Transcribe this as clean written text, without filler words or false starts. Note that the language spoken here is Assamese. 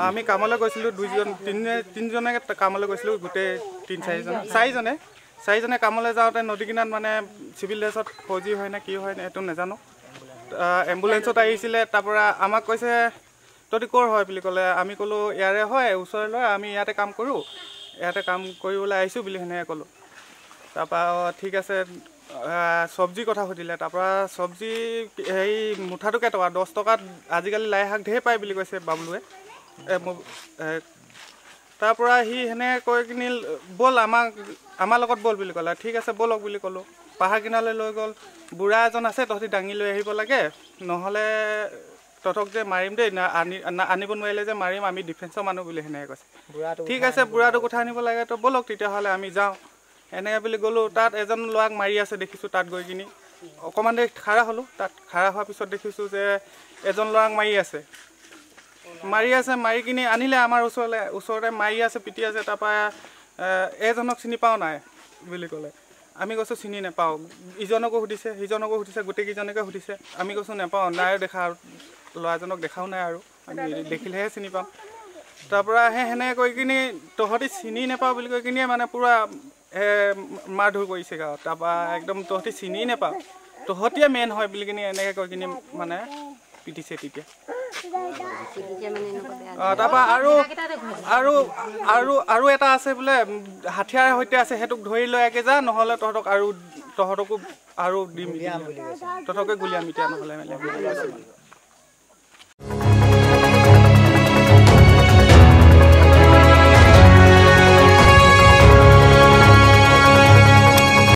আমি কামলৈ গৈছিলোঁ তিনিজনে কামলৈ গৈছিলোঁ গোটেই চাৰিজনে কামলৈ যাওঁতে নদী কিনাৰত মানে চিভিল ড্ৰেছত ফৌজি হয় নে কি হয় নে এইটো নাজানো এম্বুলেঞ্চত আহিছিলে তাৰপৰা আমাক কৈছে তহঁতি ক'ৰ হয় বুলি ক'লে আমি ক'লোঁ ইয়াৰে হয় ওচৰলৈ লয় আমি ইয়াতে কাম কৰোঁ ইয়াতে কাম কৰিবলৈ আহিছোঁ বুলি সেনেকৈ ক'লোঁ তাৰপৰা ঠিক আছে চব্জি কথা সুধিলে তাৰপৰা চব্জি হেৰি মুঠাটো কেইটকা 10 টকাত আজিকালি লাই শাক ঢেৰ পায় বুলি কৈছে বাবলুৱে তাৰপৰা সি সেনেকৈ কৈ কিনি ব'ল আমাৰ লগত ব'ল বুলি ক'লে ঠিক আছে ব'লক বুলি ক'লোঁ পাহাৰ কিনাৰলৈ লৈ গ'ল বুঢ়া এজন আছে তহঁতি দাঙি লৈ আহিব লাগে নহ'লে তহঁতক যে মাৰিম দেই আনিব নোৱাৰিলে যে মাৰিম আমি ডিফেন্সৰ মানুহ বুলি সেনেকৈ কৈছে ঠিক আছে বুঢ়াটোক উঠাই আনিব লাগে তো ব'লক তেতিয়াহ'লে আমি যাওঁ এনেকৈ বুলি গ'লোঁ তাত এজন ল'ৰাক মাৰি আছে দেখিছোঁ তাত গৈ কিনি অকণমান দেৰি খাৰা হ'লোঁ তাত খাৰা হোৱাৰ পিছত দেখিছোঁ যে এজন ল'ৰাক মাৰি আছে মাৰি কিনি আনিলে আমাৰ ওচৰতে মাৰি আছে পিটি আছে তাৰপৰা এজনক চিনি পাওঁ নাই বুলি ক'লে আমি কৈছোঁ চিনি নাপাওঁ ইজনকো সুধিছে সিজনকো সুধিছে গোটেইকেইজনকে সুধিছে আমি কৈছোঁ নাপাওঁ নাই দেখা আৰু ল'ৰাজনক দেখাও নাই আৰু আমি দেখিলেহে চিনি পাম তাৰপৰা সেনেকৈ কৈ কিনি তহঁতি চিনি নাপাওঁ বুলি কৈ কিনিয়ে মানে পূৰা মাৰ ধুৰ কৰিছে গাঁৱত তাৰপৰা একদম তহঁতি চিনি নাপাওঁ তহঁতিয়ে মেইন হয় বুলি কিনি এনেকৈ কৈ কিনি মানে পিটিছে তেতিয়া তাৰপৰা আৰু এটা আছে বোলে হাথিয়াৰৰ সৈতে আছে সেইটোক ধৰি লৈ একে যা নহ'লে তহঁতকো আৰু দিম তহঁতকে গুলিয়াম এতিয়া নহ'লে